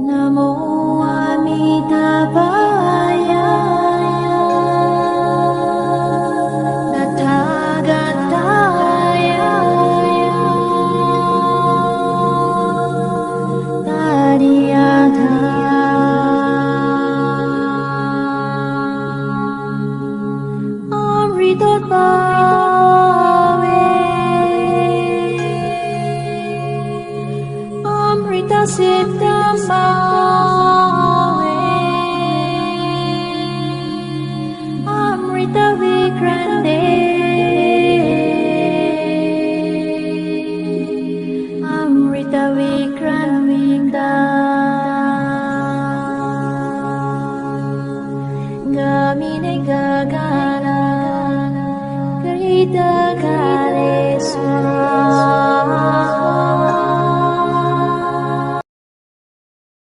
Namo Amitabhaya Tathagataya Tadiyatha Amrita Siddham Bhave Amrita Vikrande Amrita Vikramita Gamine Gagana Garita